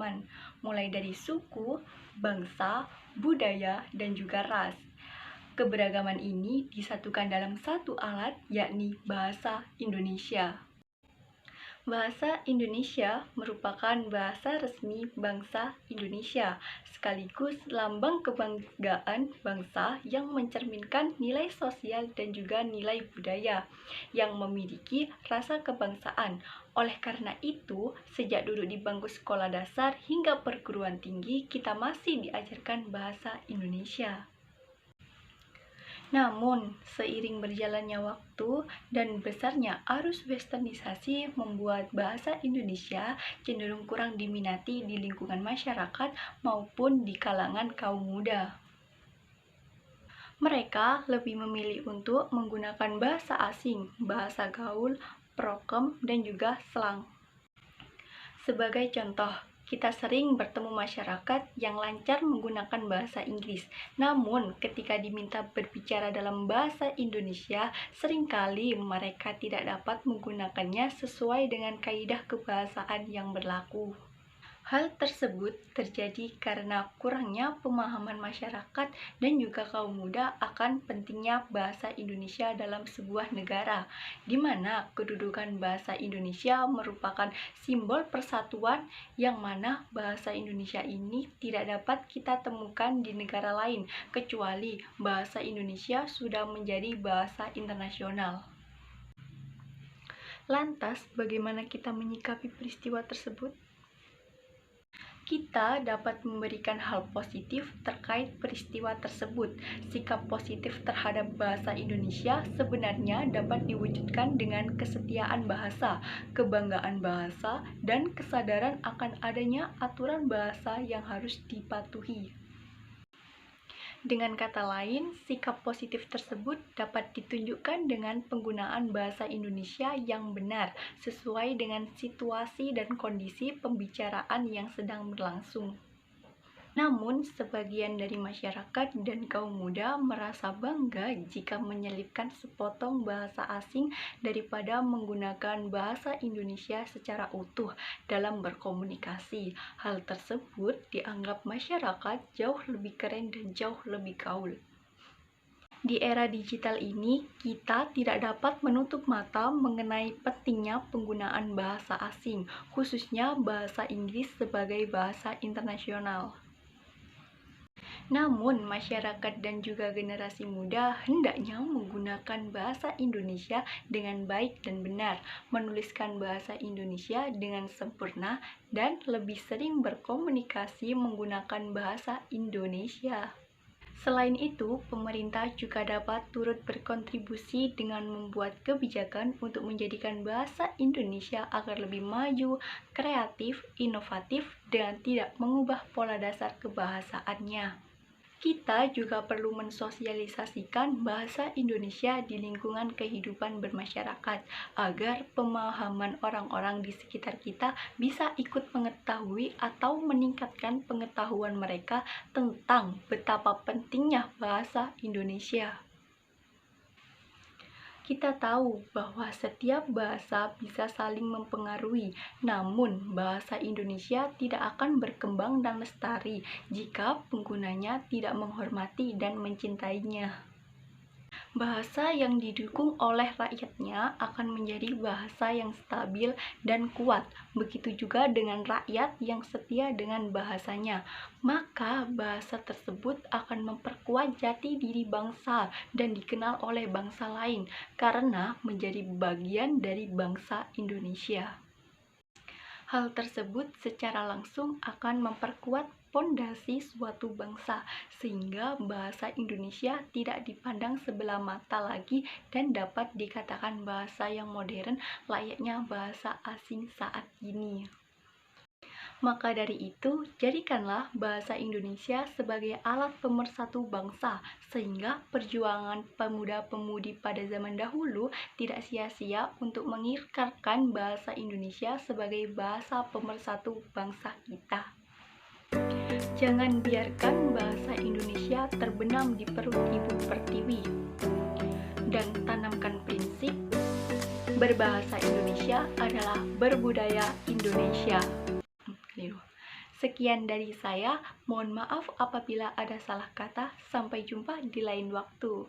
keberagaman, mulai dari suku, bangsa, budaya, dan juga ras. Keberagaman ini disatukan dalam satu alat, yakni bahasa Indonesia. Bahasa Indonesia merupakan bahasa resmi bangsa Indonesia, sekaligus lambang kebanggaan bangsa yang mencerminkan nilai sosial dan juga nilai budaya yang memiliki rasa kebangsaan. Oleh karena itu, sejak duduk di bangku sekolah dasar hingga perguruan tinggi, kita masih diajarkan bahasa Indonesia. Namun, seiring berjalannya waktu dan besarnya arus westernisasi membuat bahasa Indonesia cenderung kurang diminati di lingkungan masyarakat maupun di kalangan kaum muda. Mereka lebih memilih untuk menggunakan bahasa asing, bahasa gaul, prokem, dan juga slang. Sebagai contoh, kita sering bertemu masyarakat yang lancar menggunakan bahasa Inggris. Namun, ketika diminta berbicara dalam bahasa Indonesia, seringkali mereka tidak dapat menggunakannya sesuai dengan kaidah kebahasaan yang berlaku. Hal tersebut terjadi karena kurangnya pemahaman masyarakat dan juga kaum muda akan pentingnya bahasa Indonesia dalam sebuah negara, di mana kedudukan bahasa Indonesia merupakan simbol persatuan yang mana bahasa Indonesia ini tidak dapat kita temukan di negara lain, kecuali bahasa Indonesia sudah menjadi bahasa internasional. Lantas, bagaimana kita menyikapi peristiwa tersebut? Kita dapat memberikan hal positif terkait peristiwa tersebut. Sikap positif terhadap bahasa Indonesia sebenarnya dapat diwujudkan dengan kesetiaan bahasa, kebanggaan bahasa, dan kesadaran akan adanya aturan bahasa yang harus dipatuhi. Dengan kata lain, sikap positif tersebut dapat ditunjukkan dengan penggunaan bahasa Indonesia yang benar, sesuai dengan situasi dan kondisi pembicaraan yang sedang berlangsung. Namun, sebagian dari masyarakat dan kaum muda merasa bangga jika menyelipkan sepotong bahasa asing daripada menggunakan bahasa Indonesia secara utuh dalam berkomunikasi. Hal tersebut dianggap masyarakat jauh lebih keren dan jauh lebih gaul. Di era digital ini, kita tidak dapat menutup mata mengenai pentingnya penggunaan bahasa asing, khususnya bahasa Inggris sebagai bahasa internasional. Namun, masyarakat dan juga generasi muda hendaknya menggunakan bahasa Indonesia dengan baik dan benar, menuliskan bahasa Indonesia dengan sempurna, dan lebih sering berkomunikasi menggunakan bahasa Indonesia. Selain itu, pemerintah juga dapat turut berkontribusi dengan membuat kebijakan untuk menjadikan bahasa Indonesia agar lebih maju, kreatif, inovatif, dan tidak mengubah pola dasar kebahasaannya. Kita juga perlu mensosialisasikan bahasa Indonesia di lingkungan kehidupan bermasyarakat agar pemahaman orang-orang di sekitar kita bisa ikut mengetahui atau meningkatkan pengetahuan mereka tentang betapa pentingnya bahasa Indonesia. Kita tahu bahwa setiap bahasa bisa saling mempengaruhi, namun bahasa Indonesia tidak akan berkembang dan lestari jika penggunanya tidak menghormati dan mencintainya. Bahasa yang didukung oleh rakyatnya akan menjadi bahasa yang stabil dan kuat. Begitu juga dengan rakyat yang setia dengan bahasanya. Maka bahasa tersebut akan memperkuat jati diri bangsa dan dikenal oleh bangsa lain karena menjadi bagian dari bangsa Indonesia. Hal tersebut secara langsung akan memperkuat pondasi suatu bangsa, sehingga bahasa Indonesia tidak dipandang sebelah mata lagi dan dapat dikatakan bahasa yang modern layaknya bahasa asing saat ini. Maka dari itu, jadikanlah bahasa Indonesia sebagai alat pemersatu bangsa, sehingga perjuangan pemuda-pemudi pada zaman dahulu tidak sia-sia untuk mengikrarkan bahasa Indonesia sebagai bahasa pemersatu bangsa kita. Jangan biarkan bahasa Indonesia terbenam di perut Ibu Pertiwi, dan tanamkan prinsip berbahasa Indonesia adalah berbudaya Indonesia. Sekian dari saya, mohon maaf apabila ada salah kata. Sampai jumpa di lain waktu.